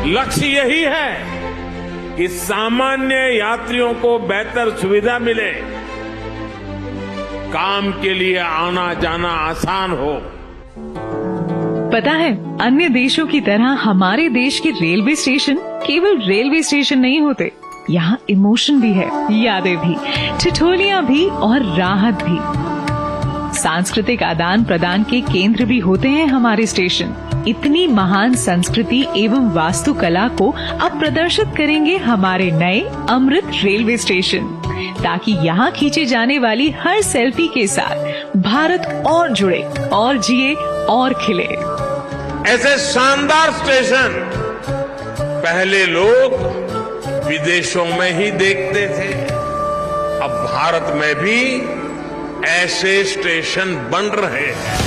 लक्ष्य यही है कि सामान्य यात्रियों को बेहतर सुविधा मिले, काम के लिए आना जाना आसान हो। पता है, अन्य देशों की तरह हमारे देश के रेलवे स्टेशन केवल रेलवे स्टेशन नहीं होते। यहाँ इमोशन भी है, यादें भी, ठिठोलियां भी और राहत भी। सांस्कृतिक आदान प्रदान के केंद्र भी होते हैं हमारे स्टेशन। इतनी महान संस्कृति एवं वास्तुकला को अब प्रदर्शित करेंगे हमारे नए अमृत रेलवे स्टेशन, ताकि यहाँ खींचे जाने वाली हर सेल्फी के साथ भारत और जुड़े और जिए और खिले। ऐसे शानदार स्टेशन पहले लोग विदेशों में ही देखते थे, अब भारत में भी ऐसे स्टेशन बन रहे हैं।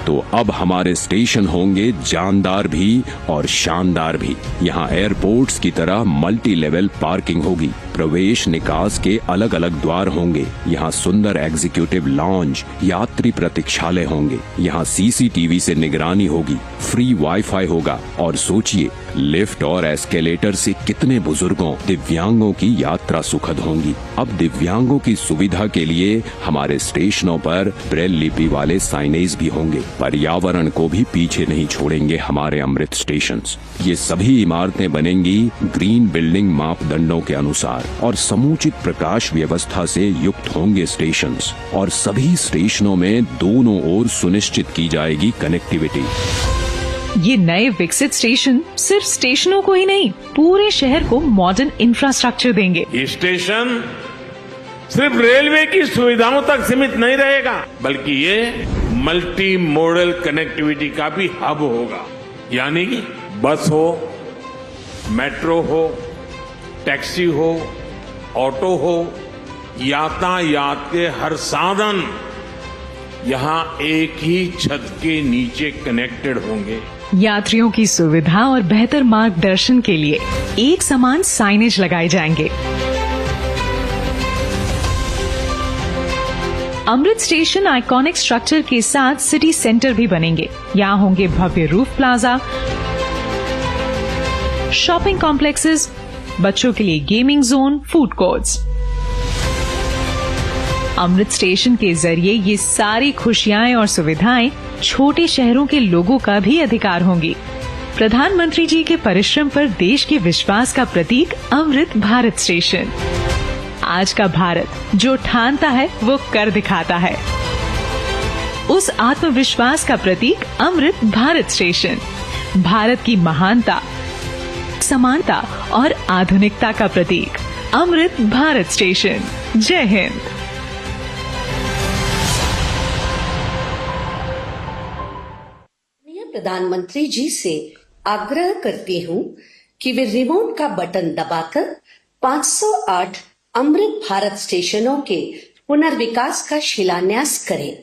तो अब हमारे स्टेशन होंगे जानदार भी और शानदार भी। यहाँ एयरपोर्ट्स की तरह मल्टी लेवल पार्किंग होगी, प्रवेश निकास के अलग अलग द्वार होंगे। यहाँ सुंदर एग्जीक्यूटिव लॉन्ज, यात्री प्रतीक्षालय होंगे। यहाँ सीसीटीवी से निगरानी होगी, फ्री वाईफाई होगा। और सोचिए, लिफ्ट और एस्केलेटर से कितने बुजुर्गों, दिव्यांगों की यात्रा सुखद होंगी। अब दिव्यांगों की सुविधा के लिए हमारे स्टेशनों पर ब्रेल लिपि वाले साइनेज भी होंगे। पर्यावरण को भी पीछे नहीं छोड़ेंगे हमारे अमृत स्टेशंस। ये सभी इमारतें बनेंगी ग्रीन बिल्डिंग मापदंडों के अनुसार और समुचित प्रकाश व्यवस्था से युक्त होंगे स्टेशंस। और सभी स्टेशनों में दोनों ओर सुनिश्चित की जाएगी कनेक्टिविटी। ये नए विकसित स्टेशन सिर्फ स्टेशनों को ही नहीं, पूरे शहर को मॉडर्न इंफ्रास्ट्रक्चर देंगे। ये स्टेशन सिर्फ रेलवे की सुविधाओं तक सीमित नहीं रहेगा, बल्कि ये मल्टी मॉडल कनेक्टिविटी का भी हब होगा। यानी बस हो, मेट्रो हो, टैक्सी हो, ऑटो हो, यातायात के हर साधन यहां एक ही छत के नीचे कनेक्टेड होंगे। यात्रियों की सुविधा और बेहतर मार्गदर्शन के लिए एक समान साइनेज लगाए जाएंगे। अमृत स्टेशन आइकॉनिक स्ट्रक्चर के साथ सिटी सेंटर भी बनेंगे। यहाँ होंगे भव्य रूफ प्लाजा, शॉपिंग कॉम्प्लेक्सेस, बच्चों के लिए गेमिंग जोन, फूड कोर्ट्स। अमृत स्टेशन के जरिए ये सारी खुशियां और सुविधाएं छोटे शहरों के लोगों का भी अधिकार होंगी। प्रधानमंत्री जी के परिश्रम पर देश के विश्वास का प्रतीक अमृत भारत स्टेशन। आज का भारत जो ठानता है वो कर दिखाता है। उस आत्मविश्वास का प्रतीक अमृत भारत स्टेशन। भारत की महानता, समानता और आधुनिकता का प्रतीक अमृत भारत स्टेशन। जय हिंद। प्रधानमंत्री जी से आग्रह करती हूँ कि वे रिमोट का बटन दबाकर 508 अमृत भारत स्टेशनों के पुनर्विकास का शिलान्यास करें।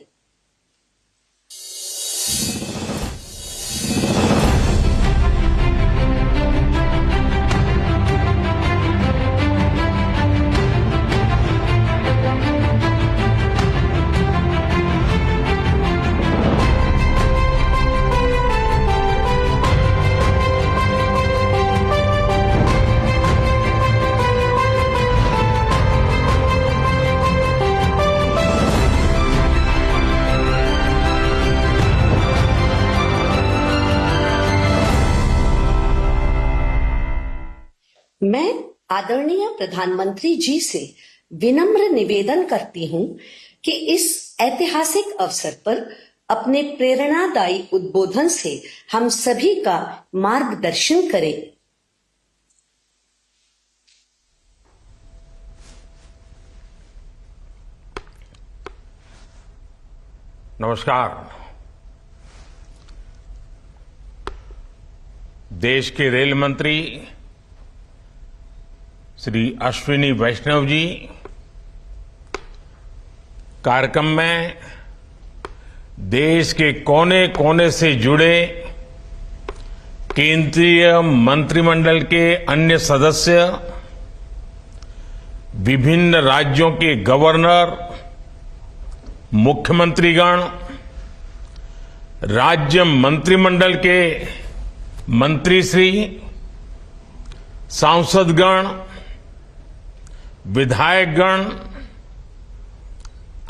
मैं आदरणीय प्रधानमंत्री जी से विनम्र निवेदन करती हूं कि इस ऐतिहासिक अवसर पर अपने प्रेरणादायी उद्बोधन से हम सभी का मार्गदर्शन करें। नमस्कार। देश के रेल मंत्री श्री अश्विनी वैष्णव जी कार्यक्रम में देश के कोने कोने से जुड़े केंद्रीय मंत्रिमंडल के अन्य सदस्य, विभिन्न राज्यों के गवर्नर, मुख्यमंत्रीगण, राज्य मंत्रिमंडल के मंत्रीश्री, सांसदगण, विधायकगण,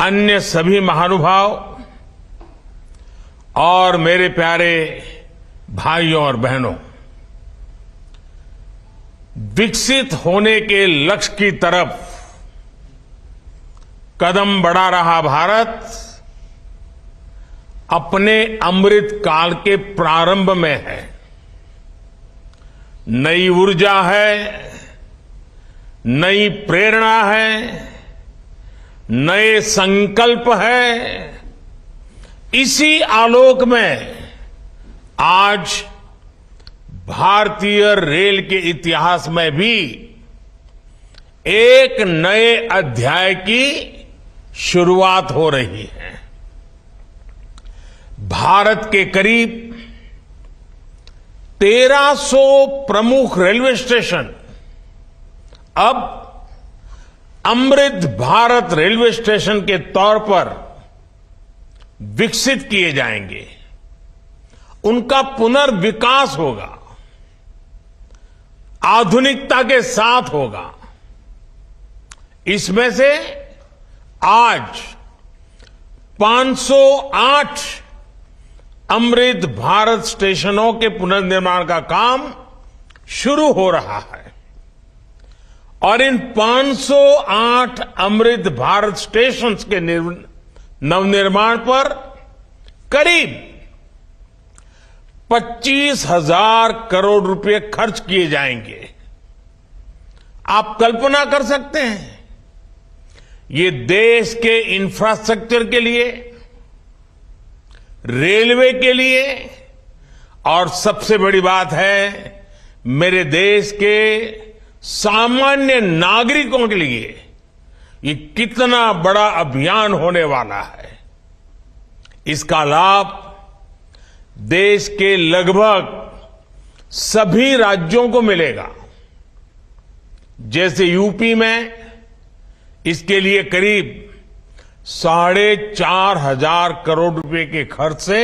अन्य सभी महानुभाव और मेरे प्यारे भाइयों और बहनों, विकसित होने के लक्ष्य की तरफ कदम बढ़ा रहा भारत अपने अमृत काल के प्रारंभ में है। नई ऊर्जा है, नई प्रेरणा है, नए संकल्प है। इसी आलोक में आज भारतीय रेल के इतिहास में भी एक नए अध्याय की शुरुआत हो रही है। भारत के करीब 1300 प्रमुख रेलवे स्टेशन अब अमृत भारत रेलवे स्टेशन के तौर पर विकसित किए जाएंगे। उनका पुनर्विकास होगा, आधुनिकता के साथ होगा। इसमें से आज 508 अमृत भारत स्टेशनों के पुनर्निर्माण का काम शुरू हो रहा है और इन 508 अमृत भारत स्टेशन के नवनिर्माण पर करीब 25,000 करोड़ रुपए खर्च किए जाएंगे। आप कल्पना कर सकते हैं, ये देश के इंफ्रास्ट्रक्चर के लिए, रेलवे के लिए और सबसे बड़ी बात है मेरे देश के सामान्य नागरिकों के लिए ये कितना बड़ा अभियान होने वाला है। इसका लाभ देश के लगभग सभी राज्यों को मिलेगा। जैसे यूपी में इसके लिए करीब 4,500 करोड़ रुपए के खर्च से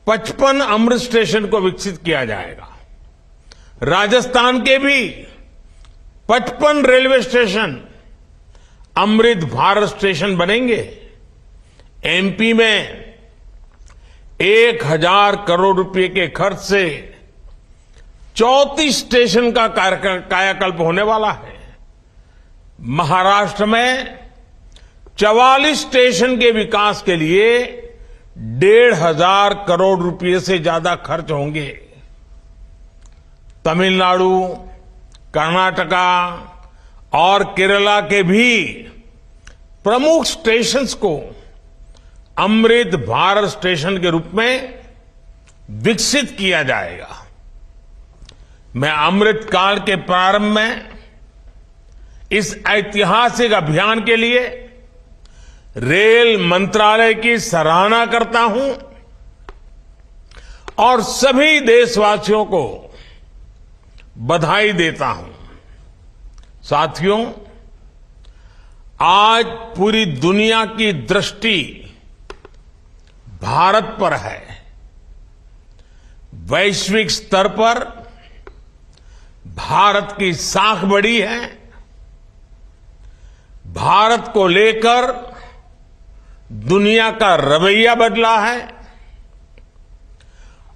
55 अमृत स्टेशन को विकसित किया जाएगा। राजस्थान के भी 55 railway station Amrit Bharat station बनेंगे। एमपी में 1,000 करोड़ रुपए के खर्च से 34 स्टेशन का कायाकल्प होने वाला है। महाराष्ट्र में 44 स्टेशन के विकास के लिए 1,500 करोड़ रुपए से ज्यादा खर्च होंगे। तमिलनाडु, कर्नाटका और केरला के भी प्रमुख स्टेशंस को अमृत भारत स्टेशन के रूप में विकसित किया जाएगा। मैं अमृत काल के प्रारंभ में इस ऐतिहासिक अभियान के लिए रेल मंत्रालय की सराहना करता हूं और सभी देशवासियों को बधाई देता हूं। साथियों, आज पूरी दुनिया की दृष्टि भारत पर है। वैश्विक स्तर पर भारत की साख बढ़ी है। भारत को लेकर दुनिया का रवैया बदला है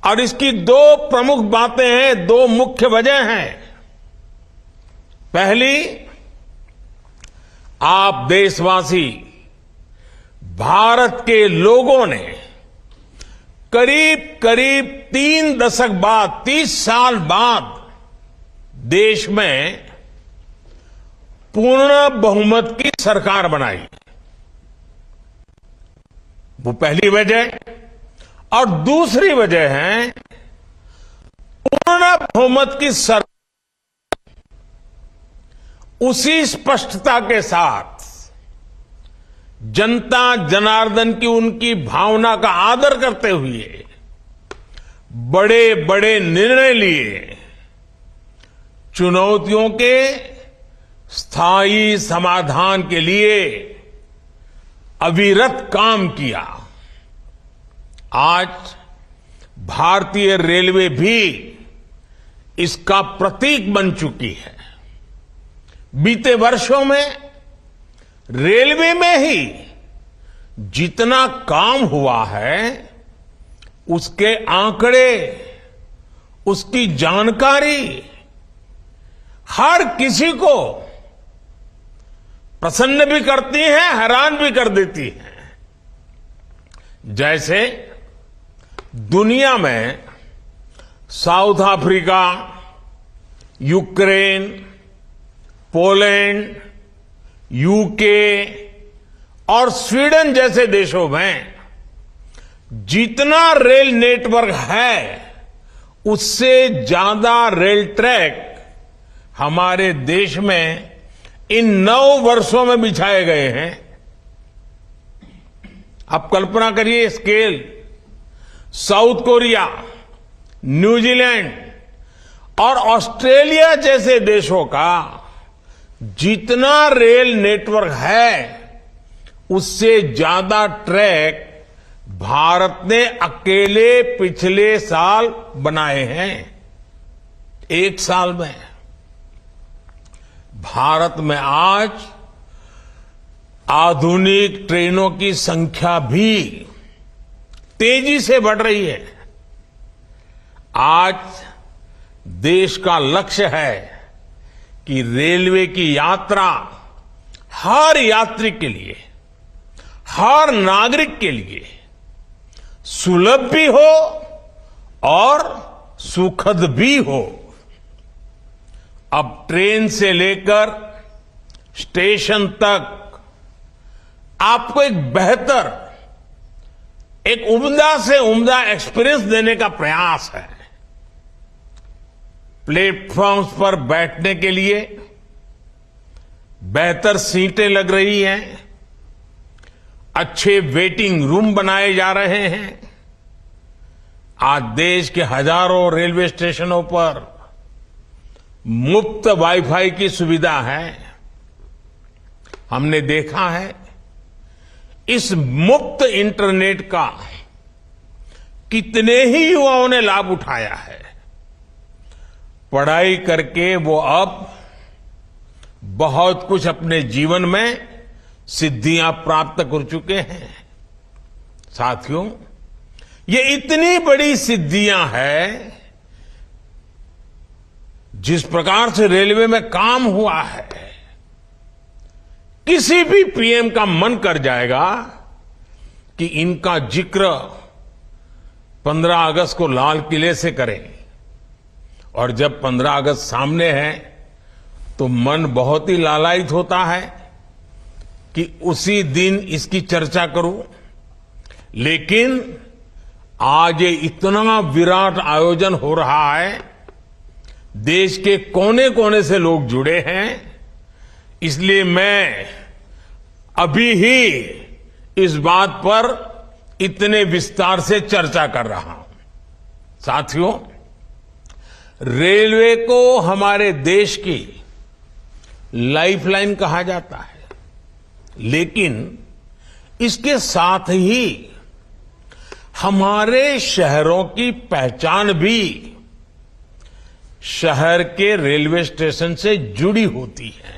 और इसकी दो प्रमुख बातें हैं, दो मुख्य वजह हैं। पहली, आप देशवासी, भारत के लोगों ने करीब करीब 3 दशक बाद, 30 साल बाद देश में पूर्ण बहुमत की सरकार बनाई। वो पहली वजह। और दूसरी वजह है पूर्ण बहुमत की सरकार उसी स्पष्टता के साथ जनता जनार्दन की उनकी भावना का आदर करते हुए बड़े बड़े निर्णय लिए, चुनौतियों के स्थायी समाधान के लिए अविरत काम किया। आज भारतीय रेलवे भी इसका प्रतीक बन चुकी है। बीते वर्षों में रेलवे में ही जितना काम हुआ है, उसके आंकड़े, उसकी जानकारी हर किसी को प्रसन्न भी करती हैं, हैरान भी कर देती हैं। जैसे दुनिया में south Africa, Ukraine, Poland, UK और स्वीडन जैसे देशों में जितना रेल नेटवर्क है, उससे ज्यादा रेल ट्रैक हमारे देश में इन 9 वर्षों में बिछाए गए हैं। आप कल्पना करिए स्केल। साउथ कोरिया, न्यूजीलैंड और ऑस्ट्रेलिया जैसे देशों का जितना रेल नेटवर्क है, उससे ज्यादा ट्रैक भारत ने अकेले पिछले साल बनाए हैं। 1 साल में भारत में आज आधुनिक ट्रेनों की संख्या भी तेजी से बढ़ रही है। आज देश का लक्ष्य है कि रेलवे की यात्रा हर यात्री के लिए, हर नागरिक के लिए सुलभ भी हो और सुखद भी हो। अब ट्रेन से लेकर स्टेशन तक आपको एक बेहतर, एक उम्दा से उम्दा एक्सपीरियंस देने का प्रयास है। प्लेटफॉर्म्स पर बैठने के लिए बेहतर सीटें लग रही हैं, अच्छे वेटिंग रूम बनाए जा रहे हैं। आज देश के हजारों रेलवे स्टेशनों पर मुफ्त वाईफाई की सुविधा है। हमने देखा है इस मुफ्त इंटरनेट का कितने ही युवाओं ने लाभ उठाया है। पढ़ाई करके वो अब बहुत कुछ अपने जीवन में सिद्धियां प्राप्त कर चुके हैं। साथियों, ये इतनी बड़ी सिद्धियां हैं, जिस प्रकार से रेलवे में काम हुआ है, किसी भी पीएम का मन कर जाएगा कि इनका जिक्र 15 अगस्त को लाल किले से करें। और जब 15 अगस्त सामने है तो मन बहुत ही लालायित होता है कि उसी दिन इसकी चर्चा करूं। लेकिन आज ये इतना विराट आयोजन हो रहा है, देश के कोने कोने से लोग जुड़े हैं, इसलिए मैं अभी ही इस बात पर इतने विस्तार से चर्चा कर रहा हूं। साथियों, रेलवे को हमारे देश की लाइफलाइन कहा जाता है, लेकिन इसके साथ ही हमारे शहरों की पहचान भी शहर के रेलवे स्टेशन से जुड़ी होती है।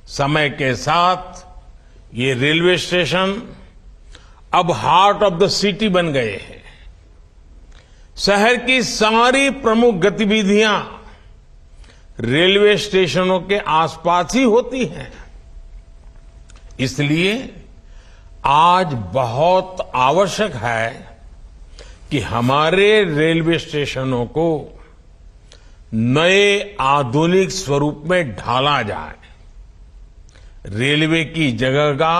समय के साथ ये रेलवे स्टेशन अब हार्ट ऑफ द सिटी बन गए हैं। शहर की सारी प्रमुख गतिविधियां रेलवे स्टेशनों के आसपास ही होती हैं। इसलिए आज बहुत आवश्यक है कि हमारे रेलवे स्टेशनों को नए आधुनिक स्वरूप में ढाला जाए। रेलवे की जगह का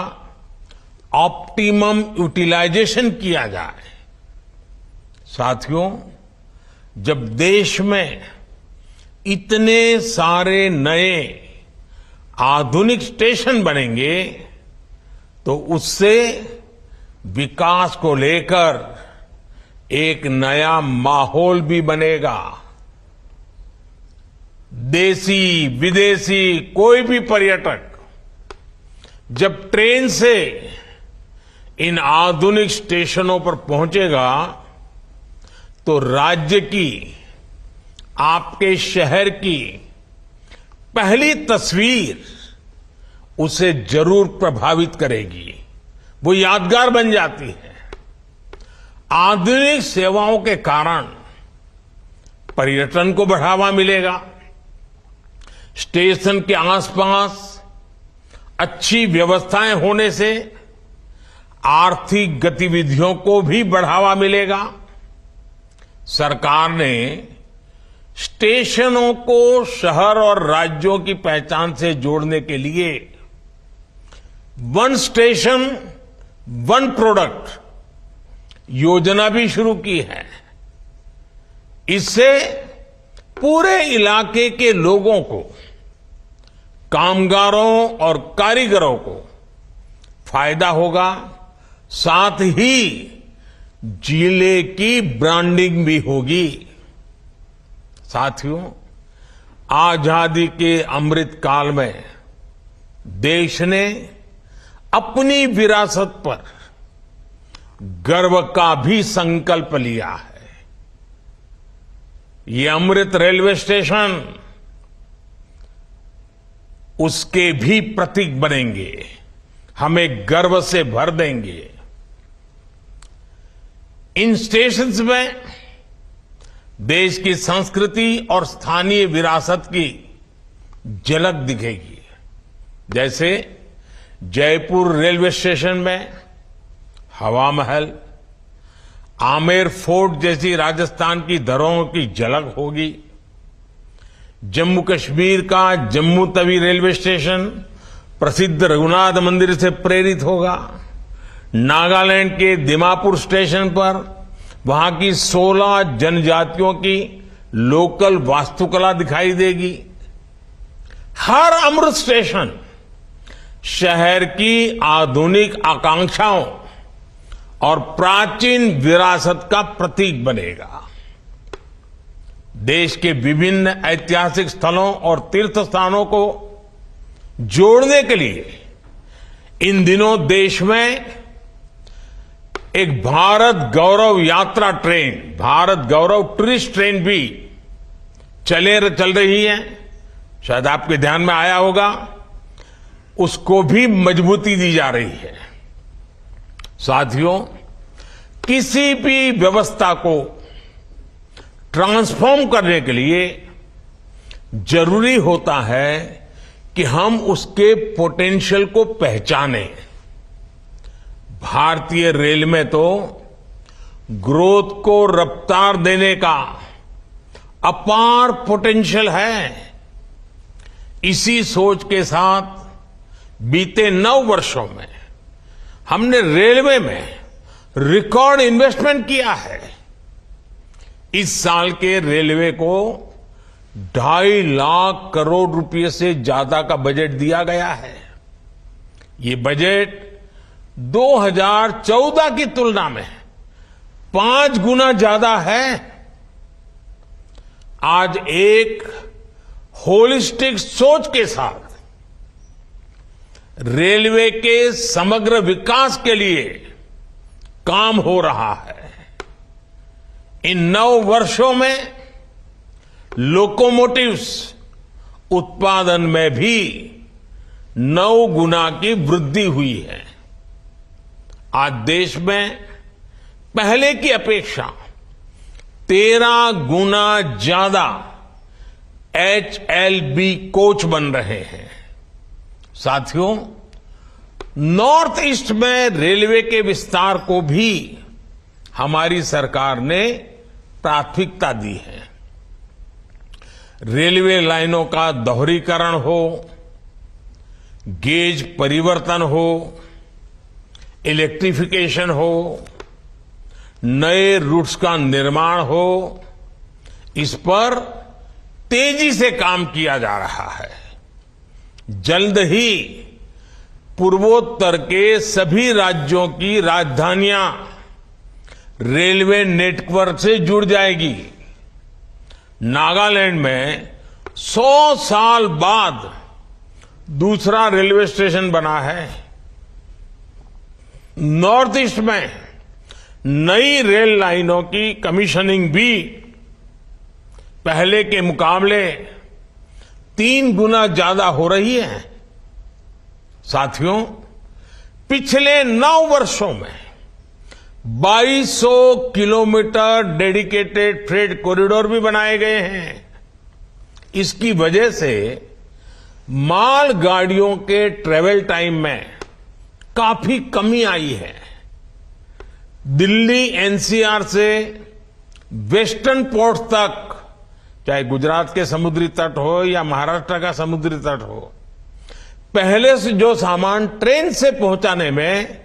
ऑप्टिमम यूटिलाइजेशन किया जाए। साथियों, जब देश में इतने सारे नए आधुनिक स्टेशन बनेंगे तो उससे विकास को लेकर एक नया माहौल भी बनेगा। देसी विदेशी कोई भी पर्यटक जब ट्रेन से इन आधुनिक स्टेशनों पर पहुंचेगा तो राज्य की, आपके शहर की पहली तस्वीर उसे जरूर प्रभावित करेगी। वो यादगार बन जाती है। आधुनिक सेवाओं के कारण पर्यटन को बढ़ावा मिलेगा। स्टेशन के आसपास अच्छी व्यवस्थाएं होने से आर्थिक गतिविधियों को भी बढ़ावा मिलेगा। सरकार ने स्टेशनों को शहर और राज्यों की पहचान से जोड़ने के लिए वन स्टेशन वन प्रोडक्ट योजना भी शुरू की है। इससे पूरे इलाके के लोगों को, कामगारों और कारीगरों को फायदा होगा। साथ ही जिले की ब्रांडिंग भी होगी। साथियों, आजादी के अमृत काल में देश ने अपनी विरासत पर गर्व का भी संकल्प लिया है। ये अमृत रेलवे स्टेशन उसके भी प्रतीक बनेंगे, हमें गर्व से भर देंगे। इन स्टेशंस में देश की संस्कृति और स्थानीय विरासत की झलक दिखेगी। जैसे जयपुर रेलवे स्टेशन में हवा महल, आमेर फोर्ट जैसी राजस्थान की धरोहरों की झलक होगी। जम्मू कश्मीर का जम्मू तवी रेलवे स्टेशन प्रसिद्ध रघुनाथ मंदिर से प्रेरित होगा। नागालैंड के दीमापुर स्टेशन पर वहां की 16 जनजातियों की लोकल वास्तुकला दिखाई देगी। हर अमृत स्टेशन शहर की आधुनिक आकांक्षाओं और प्राचीन विरासत का प्रतीक बनेगा। देश के विभिन्न ऐतिहासिक स्थलों और तीर्थ स्थानों को जोड़ने के लिए इन दिनों देश में एक भारत गौरव यात्रा ट्रेन, भारत गौरव टूरिस्ट ट्रेन भी चल रही है। शायद आपके ध्यान में आया होगा, उसको भी मजबूती दी जा रही है। साथियों, किसी भी व्यवस्था को ट्रांसफॉर्म करने के लिए जरूरी होता है कि हम उसके पोटेंशियल को पहचानें। भारतीय रेल में तो ग्रोथ को रफ्तार देने का अपार पोटेंशियल है। इसी सोच के साथ बीते 9 वर्षों में हमने रेलवे में रिकॉर्ड इन्वेस्टमेंट किया है। इस साल के रेलवे को 2.5 लाख करोड़ रुपए से ज्यादा का बजट दिया गया है। ये बजट 2014 की तुलना में 5 गुना ज्यादा है। आज एक होलिस्टिक सोच के साथ रेलवे के समग्र विकास के लिए काम हो रहा है। इन 9 वर्षों में लोकोमोटिव्स उत्पादन में भी 9 गुना की वृद्धि हुई है। आज देश में पहले की अपेक्षा 13 गुना ज्यादा HLB कोच बन रहे हैं। साथियों, नॉर्थ ईस्ट में रेलवे के विस्तार को भी हमारी सरकार ने प्राथमिकता दी है। रेलवे लाइनों का दोहरीकरण हो, गेज परिवर्तन हो, इलेक्ट्रिफिकेशन हो, नए रूट्स का निर्माण हो, इस पर तेजी से काम किया जा रहा है। जल्द ही पूर्वोत्तर के सभी राज्यों की राजधानियां रेलवे नेटवर्क से जुड़ जाएगी। नागालैंड में 100 साल बाद दूसरा रेलवे स्टेशन बना है। नॉर्थ ईस्ट में नई रेल लाइनों की कमीशनिंग भी पहले के मुकाबले 3 गुना ज्यादा हो रही है। साथियों, पिछले 9 वर्षों में 2200 किलोमीटर डेडिकेटेड फ्रेट कॉरिडोर भी बनाए गए हैं। इसकी वजह से माल गाड़ियों के ट्रेवल टाइम में काफी कमी आई है। दिल्ली एनसीआर से वेस्टर्न पोर्ट तक, चाहे गुजरात के समुद्री तट हो या महाराष्ट्र का समुद्री तट हो, पहले से जो सामान ट्रेन से पहुंचाने में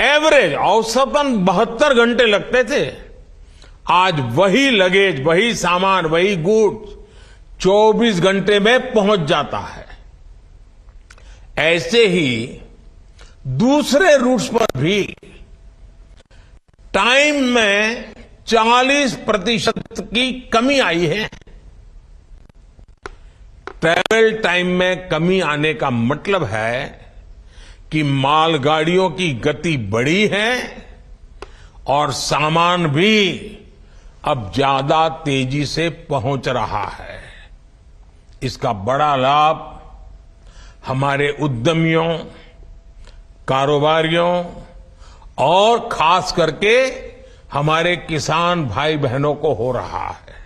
एवरेज औसतन 72 घंटे लगते थे, आज वही लगेज, वही सामान, वही गुड्स 24 घंटे में पहुंच जाता है। ऐसे ही दूसरे रूट्स पर भी टाइम में 40% की कमी आई है। ट्रैवल टाइम में कमी आने का मतलब है कि मालगाड़ियों की गति बढ़ी है और सामान भी अब ज्यादा तेजी से पहुंच रहा है। इसका बड़ा लाभ हमारे उद्यमियों, कारोबारियों और खास करके हमारे किसान भाई बहनों को हो रहा है।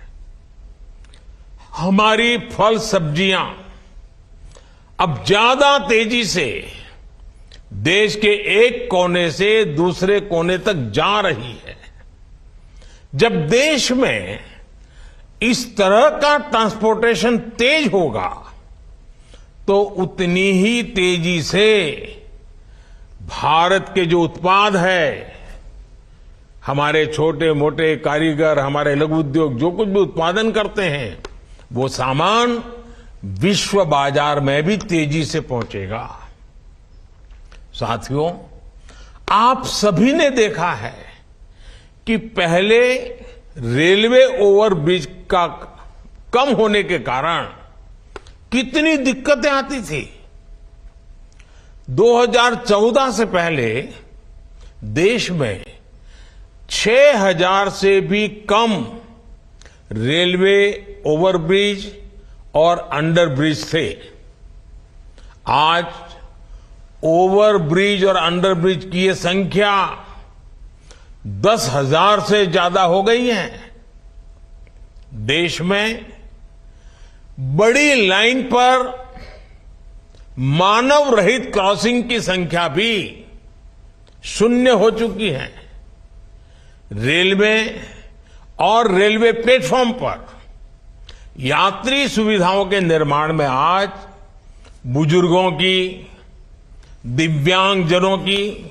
हमारी फल सब्जियां अब ज्यादा तेजी से देश के एक कोने से दूसरे कोने तक जा रही है। जब देश में इस तरह का ट्रांसपोर्टेशन तेज होगा तो उतनी ही तेजी से भारत के जो उत्पाद है, हमारे छोटे मोटे कारीगर, हमारे लघु उद्योग जो कुछ भी उत्पादन करते हैं, वो सामान विश्व बाजार में भी तेजी से पहुंचेगा। साथियों, आप सभी ने देखा है कि पहले रेलवे ओवरब्रिज का कम होने के कारण कितनी दिक्कतें आती थी। 2014 से पहले देश में 6000 से भी कम रेलवे ओवरब्रिज और अंडरब्रिज थे। आज ओवरब्रिज और अंडरब्रिज की ये संख्या 10,000 से ज्यादा हो गई है। देश में बड़ी लाइन पर मानव रहित क्रॉसिंग की संख्या भी शून्य हो चुकी है। रेलवे और रेलवे प्लेटफॉर्म पर यात्री सुविधाओं के निर्माण में आज बुजुर्गों की, दिव्यांगजनों की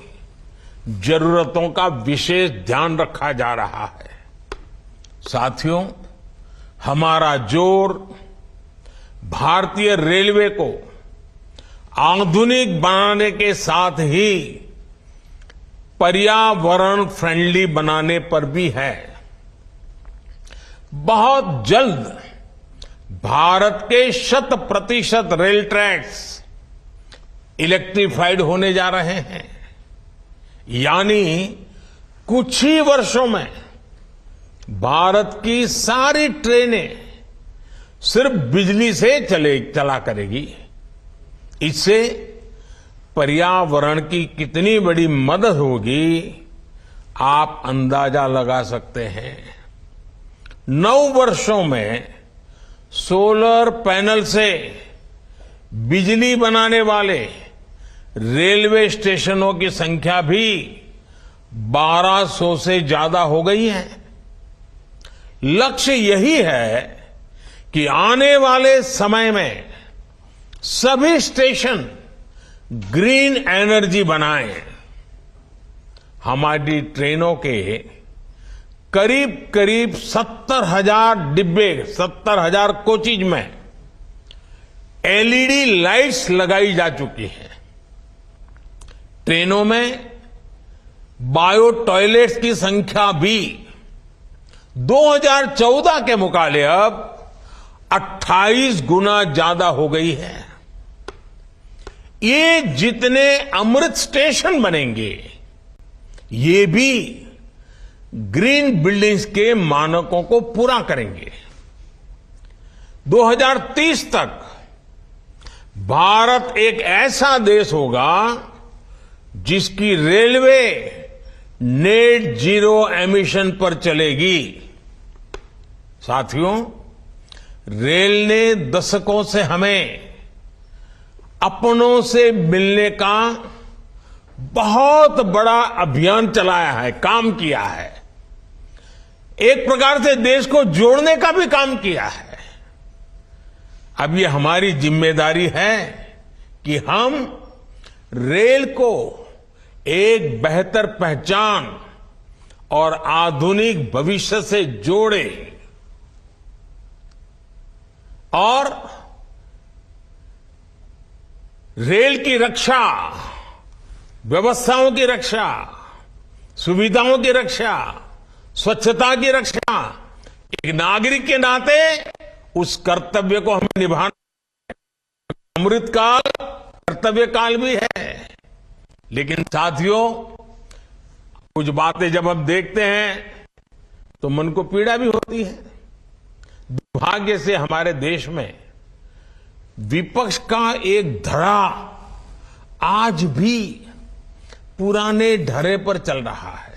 जरूरतों का विशेष ध्यान रखा जा रहा है। साथियों, हमारा जोर भारतीय रेलवे को आधुनिक बनाने के साथ ही पर्यावरण फ्रेंडली बनाने पर भी है। बहुत जल्द भारत के 100% रेल ट्रैक्स इलेक्ट्रिफाइड होने जा रहे हैं, यानी कुछ ही वर्षों में भारत की सारी ट्रेनें सिर्फ बिजली से चला करेगी। इससे पर्यावरण की कितनी बड़ी मदद होगी, आप अंदाजा लगा सकते हैं। 9 वर्षों में सोलर पैनल से बिजली बनाने वाले रेलवे स्टेशनों की संख्या भी 1200 से ज्यादा हो गई है। लक्ष्य यही है कि आने वाले समय में सभी स्टेशन ग्रीन एनर्जी बनाएं। हमारी ट्रेनों के करीब 70,000 डिब्बे, 70,000 कोचेज में एलईडी लाइट्स लगाई जा चुकी हैं। ट्रेनों में बायो टॉयलेट्स की संख्या भी 2014 के मुकाबले अब 28 गुना ज्यादा हो गई है। ये जितने अमृत स्टेशन बनेंगे, ये भी ग्रीन बिल्डिंग्स के मानकों को पूरा करेंगे। 2030 तक भारत एक ऐसा देश होगा जिसकी रेलवे नेट जीरो एमिशन पर चलेगी। साथियों, रेल ने दशकों से हमें अपनों से मिलने का बहुत बड़ा अभियान चलाया है, काम किया है। एक प्रकार से देश को जोड़ने का भी काम किया है। अब ये हमारी जिम्मेदारी है कि हम रेल को एक बेहतर पहचान और आधुनिक भविष्य से जोड़ें और रेल की रक्षा, व्यवस्थाओं की रक्षा, सुविधाओं की रक्षा, स्वच्छता की रक्षा, एक नागरिक के नाते उस कर्तव्य को हमें निभाना। अमृतकाल कर्तव्य काल भी है। लेकिन साथियों, कुछ बातें जब हम देखते हैं तो मन को पीड़ा भी होती है। दुर्भाग्य से हमारे देश में विपक्ष का एक धड़ा आज भी पुराने ढर्रे पर चल रहा है।